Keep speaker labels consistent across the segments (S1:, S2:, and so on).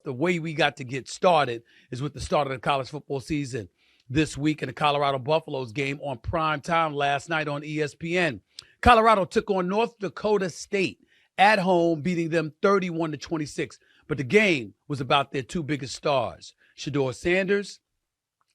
S1: The way we got to get started is with the start of the college football season this week in the Colorado Buffaloes game on prime time last night on ESPN. Colorado took on North Dakota State at home, beating them 31-26. But the game was about their two biggest stars, Shedeur Sanders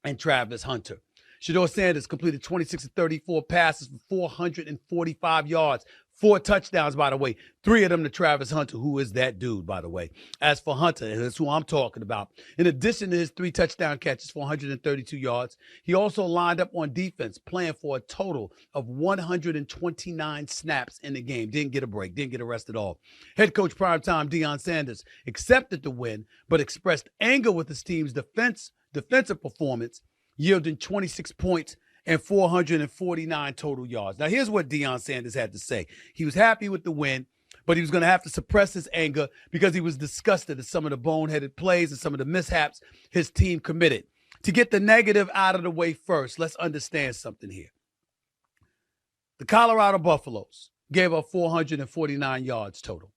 S1: and Travis Hunter. Shedeur Sanders completed 26 of 34 passes for 445 yards, 4 touchdowns, by the way, 3 of them to Travis Hunter, who is that dude, by the way. As for Hunter, that's who I'm talking about. In addition to his 3 touchdown catches for 132 yards, he also lined up on defense, playing for a total of 129 snaps in the game. Didn't get a break, didn't get a rest at all. Head coach primetime Deion Sanders accepted the win, but expressed anger with his team's defensive performance, yielding 26 points and 449 total yards. Now, here's what Deion Sanders had to say. He was happy with the win, but he was going to have to suppress his anger because he was disgusted at some of the boneheaded plays and some of the mishaps his team committed. To get the negative out of the way first, let's understand something here. The Colorado Buffaloes gave up 449 yards total.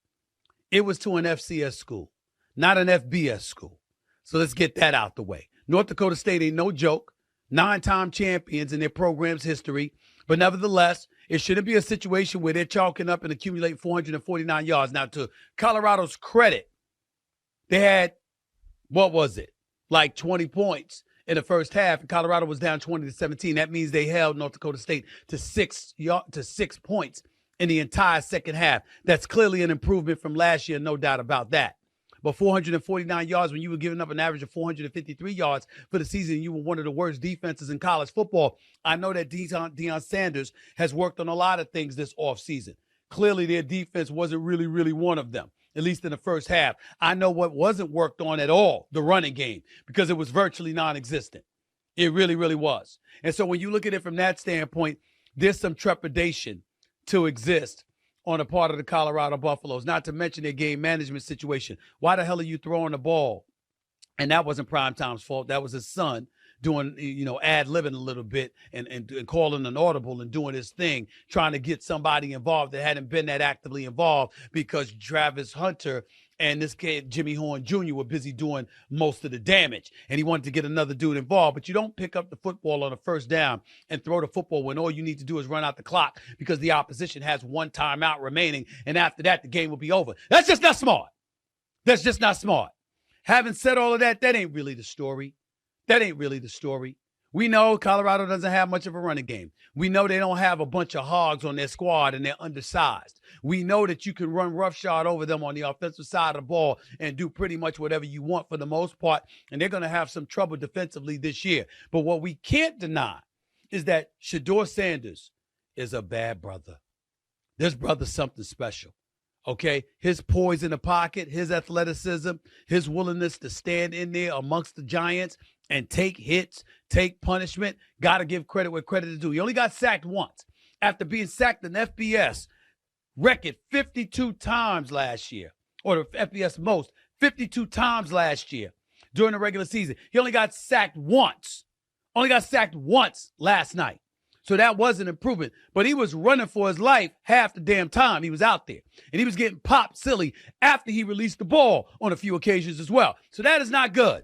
S1: It was to an FCS school, not an FBS school. So let's get that out the way. North Dakota State ain't no joke. 9-time champions in their program's history. But nevertheless, it shouldn't be a situation where they're chalking up and accumulating 449 yards. Now, to Colorado's credit, they had, like 20 points in the first half, and Colorado was down 20-17. That means they held North Dakota State to 6 points in the entire second half. That's clearly an improvement from last year, no doubt about that. But 449 yards when you were giving up an average of 453 yards for the season, you were one of the worst defenses in college football. I know that Deion Sanders has worked on a lot of things this offseason. Clearly, their defense wasn't really one of them, at least in the first half. I know what wasn't worked on at all, the running game, because it was virtually non-existent. It really was. And so when you look at it from that standpoint, there's some trepidation to exist on the part of the Colorado Buffaloes, not to mention their game management situation. Why the hell are you throwing the ball? And that wasn't Primetime's fault. That was his son doing, ad-libbing a little bit and calling an audible and doing his thing, trying to get somebody involved that hadn't been that actively involved because Travis Hunter and this kid, Jimmy Horn Jr., were busy doing most of the damage. And he wanted to get another dude involved. But you don't pick up the football on a first down and throw the football when all you need to do is run out the clock because the opposition has 1 timeout remaining. And after that, the game will be over. That's just not smart. That's just not smart. Having said all of that, that ain't really the story. That ain't really the story. We know Colorado doesn't have much of a running game. We know they don't have a bunch of hogs on their squad and they're undersized. We know that you can run roughshod over them on the offensive side of the ball and do pretty much whatever you want for the most part, and they're going to have some trouble defensively this year. But what we can't deny is that Shedeur Sanders is a bad brother. This brother's something special. Okay, his poise in the pocket, his athleticism, his willingness to stand in there amongst the giants and take hits, take punishment. Got to give credit where credit is due. He only got sacked once after being sacked in FBS record 52 times last year, or the FBS most 52 times last year during the regular season. He only got sacked once. Only got sacked once last night. So that was an improvement. But he was running for his life half the damn time he was out there. And he was getting popped silly after he released the ball on a few occasions as well. So that is not good.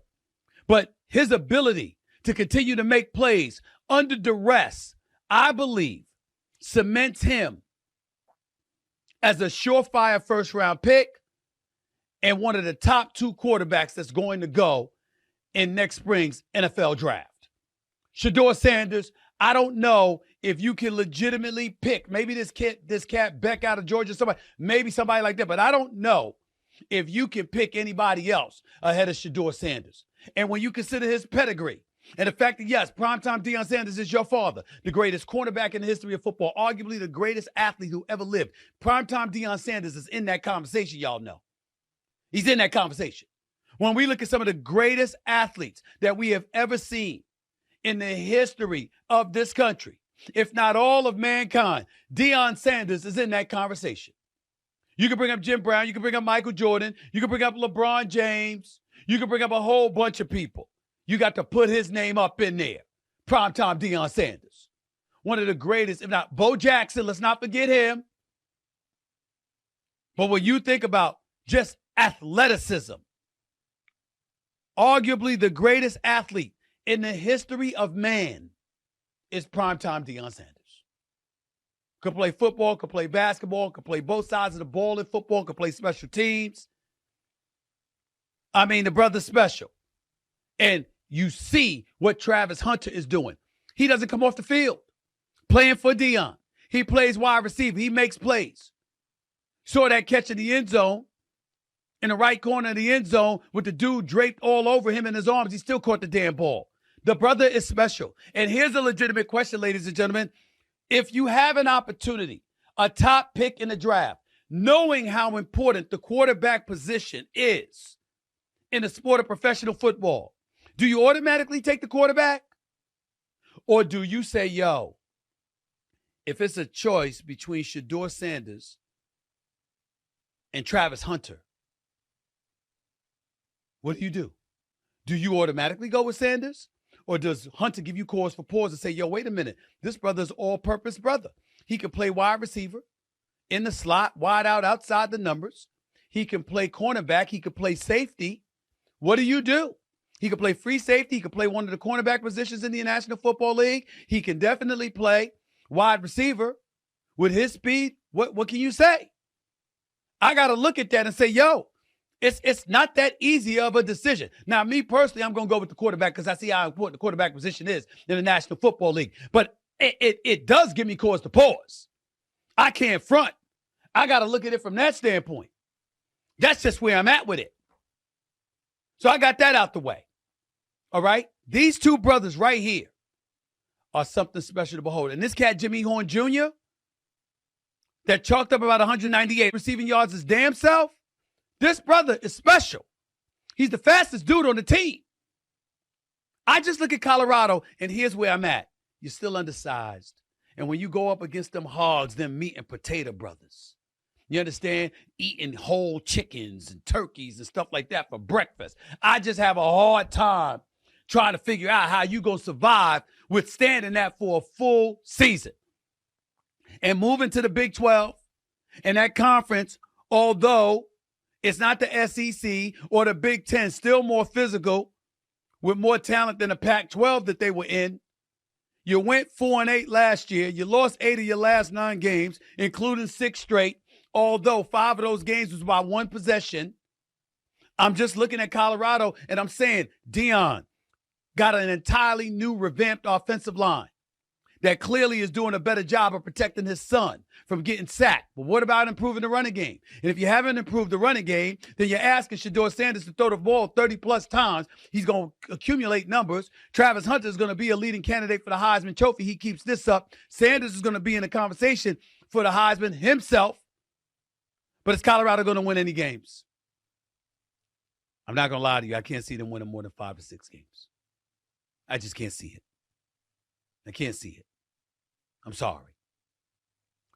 S1: But his ability to continue to make plays under duress, I believe, cements him as a surefire first-round pick and one of the top 2 quarterbacks that's going to go in next spring's NFL draft. Shedeur Sanders, I don't know if you can legitimately pick maybe this cat Beck out of Georgia, maybe somebody like that, but I don't know if you can pick anybody else ahead of Shedeur Sanders. And when you consider his pedigree and the fact that, yes, primetime Deion Sanders is your father, the greatest cornerback in the history of football, arguably the greatest athlete who ever lived. Primetime Deion Sanders is in that conversation, y'all know. He's in that conversation. When we look at some of the greatest athletes that we have ever seen in the history of this country, if not all of mankind, Deion Sanders is in that conversation. You can bring up Jim Brown. You can bring up Michael Jordan. You can bring up LeBron James. You can bring up a whole bunch of people. You got to put his name up in there. Primetime Deion Sanders. One of the greatest, if not Bo Jackson, let's not forget him. But when you think about just athleticism, arguably the greatest athlete in the history of man, is primetime Deion Sanders. Could play football, could play basketball, could play both sides of the ball in football, could play special teams. I mean, the brother's special. And you see what Travis Hunter is doing. He doesn't come off the field playing for Deion. He plays wide receiver. He makes plays. Saw that catch in the end zone, in the right corner of the end zone with the dude draped all over him in his arms. He still caught the damn ball. The brother is special. And here's a legitimate question, ladies and gentlemen. If you have an opportunity, a top pick in the draft, knowing how important the quarterback position is in the sport of professional football, do you automatically take the quarterback? Or do you say, yo, if it's a choice between Shedeur Sanders and Travis Hunter, what do? Do you automatically go with Sanders? Or does Hunter give you cause for pause and say, yo, wait a minute, this brother's all-purpose brother. He can play wide receiver in the slot, wide out, outside the numbers. He can play cornerback. He can play safety. What do? He can play free safety. He can play one of the cornerback positions in the National Football League. He can definitely play wide receiver with his speed. What can you say? I got to look at that and say, yo, it's not that easy of a decision. Now, me personally, I'm going to go with the quarterback because I see how important the quarterback position is in the National Football League. But it does give me cause to pause. I can't front. I got to look at it from that standpoint. That's just where I'm at with it. So I got that out the way. All right? These two brothers right here are something special to behold. And this cat, Jimmy Horn Jr., that chalked up about 198 receiving yards his damn self, this brother is special. He's the fastest dude on the team. I just look at Colorado, and here's where I'm at. You're still undersized. And when you go up against them hogs, them meat and potato brothers, you understand? Eating whole chickens and turkeys and stuff like that for breakfast. I just have a hard time trying to figure out how you going to survive withstanding that for a full season. And moving to the Big 12 and that conference, although it's not the SEC or the Big 10, still more physical with more talent than the Pac-12 that they were in. You went 4-8 last year. You lost 8 of your last 9 games, including 6 straight, although 5 of those games was by 1 possession. I'm just looking at Colorado, and I'm saying Deion got an entirely new revamped offensive line that clearly is doing a better job of protecting his son from getting sacked. But what about improving the running game? And if you haven't improved the running game, then you're asking Shedeur Sanders to throw the ball 30-plus times. He's going to accumulate numbers. Travis Hunter is going to be a leading candidate for the Heisman Trophy. He keeps this up. Sanders is going to be in the conversation for the Heisman himself. But is Colorado going to win any games? I'm not going to lie to you. I can't see them winning more than 5 or 6 games. I just can't see it. I can't see it. I'm sorry.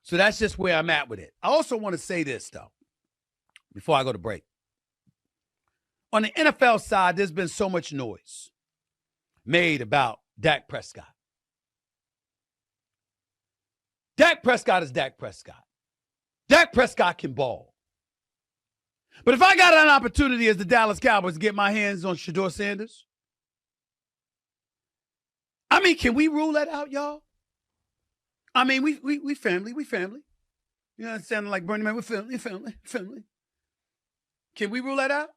S1: So that's just where I'm at with it. I also want to say this, though, before I go to break. On the NFL side, there's been so much noise made about Dak Prescott. Dak Prescott is Dak Prescott. Dak Prescott can ball. But if I got an opportunity as the Dallas Cowboys to get my hands on Shedeur Sanders, I mean, can we rule that out, y'all? I mean, we family. You know, sounding like Bernie Man, we're family. Can we rule that out?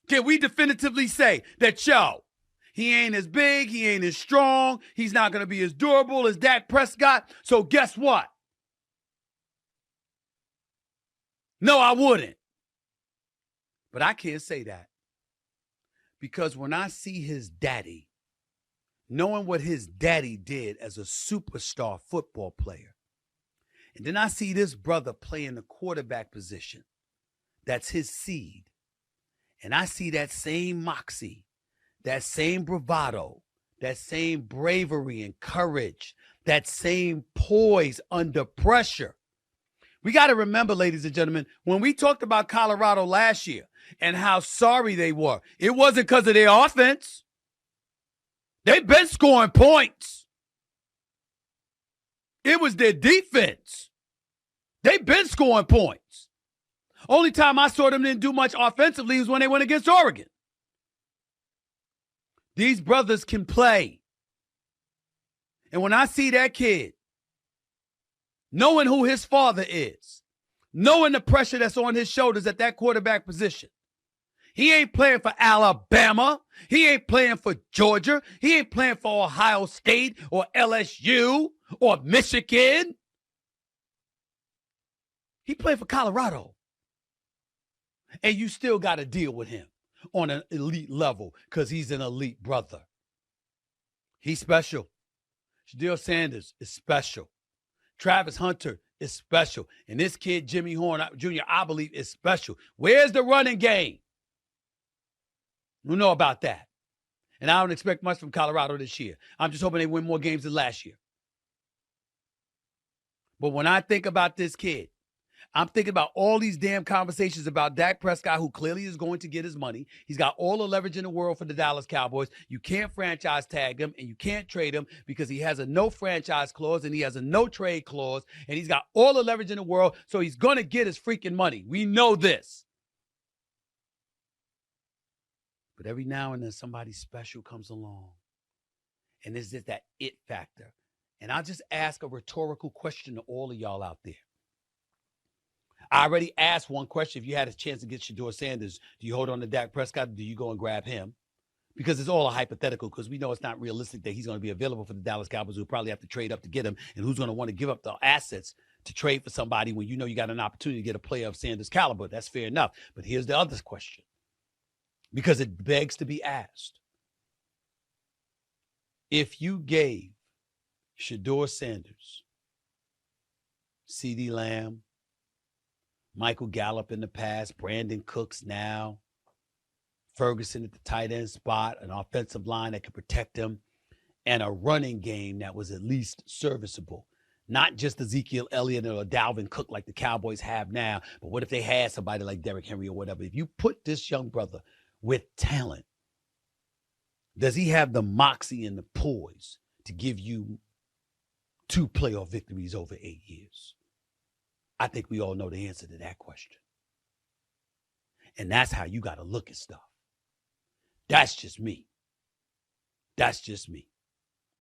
S1: Can we definitively say that, yo, he ain't as big, he ain't as strong, he's not going to be as durable as Dak Prescott, so guess what? No, I wouldn't. But I can't say that. Because when I see his daddy, knowing what his daddy did as a superstar football player, and then I see this brother playing the quarterback position, that's his seed, and I see that same moxie, that same bravado, that same bravery and courage, that same poise under pressure. We got to remember, ladies and gentlemen, when we talked about Colorado last year and how sorry they were, it wasn't because of their offense. They've been scoring points. It was their defense. They've been scoring points. Only time I saw them didn't do much offensively was when they went against Oregon. These brothers can play. And when I see that kid, knowing who his father is, knowing the pressure that's on his shoulders at that quarterback position, he ain't playing for Alabama. He ain't playing for Georgia. He ain't playing for Ohio State or LSU or Michigan. He playing for Colorado. And you still got to deal with him on an elite level because he's an elite brother. He's special. Shedeur Sanders is special. Travis Hunter is special. And this kid, Jimmy Horn Jr., I believe, is special. Where's the running game? We know about that. And I don't expect much from Colorado this year. I'm just hoping they win more games than last year. But when I think about this kid, I'm thinking about all these damn conversations about Dak Prescott, who clearly is going to get his money. He's got all the leverage in the world for the Dallas Cowboys. You can't franchise tag him and you can't trade him because he has a no franchise clause and he has a no trade clause and he's got all the leverage in the world. So he's going to get his freaking money. We know this. But every now and then somebody special comes along. And there's just that it factor. And I'll just ask a rhetorical question to all of y'all out there. I already asked one question. If you had a chance to get Shedeur Sanders, do you hold on to Dak Prescott or do you go and grab him? Because it's all a hypothetical because we know it's not realistic that he's going to be available for the Dallas Cowboys who probably have to trade up to get him. And who's going to want to give up the assets to trade for somebody when you know you got an opportunity to get a player of Sanders' caliber? That's fair enough. But here's the other question because it begs to be asked. If you gave Shedeur Sanders, CeeDee Lamb, Michael Gallup in the past, Brandon Cooks now, Ferguson at the tight end spot, an offensive line that could protect him, and a running game that was at least serviceable. Not just Ezekiel Elliott or Dalvin Cook like the Cowboys have now, but what if they had somebody like Derrick Henry or whatever? If you put this young brother with talent, does he have the moxie and the poise to give you 2 playoff victories over 8 years? I think we all know the answer to that question. And that's how you got to look at stuff. That's just me. That's just me.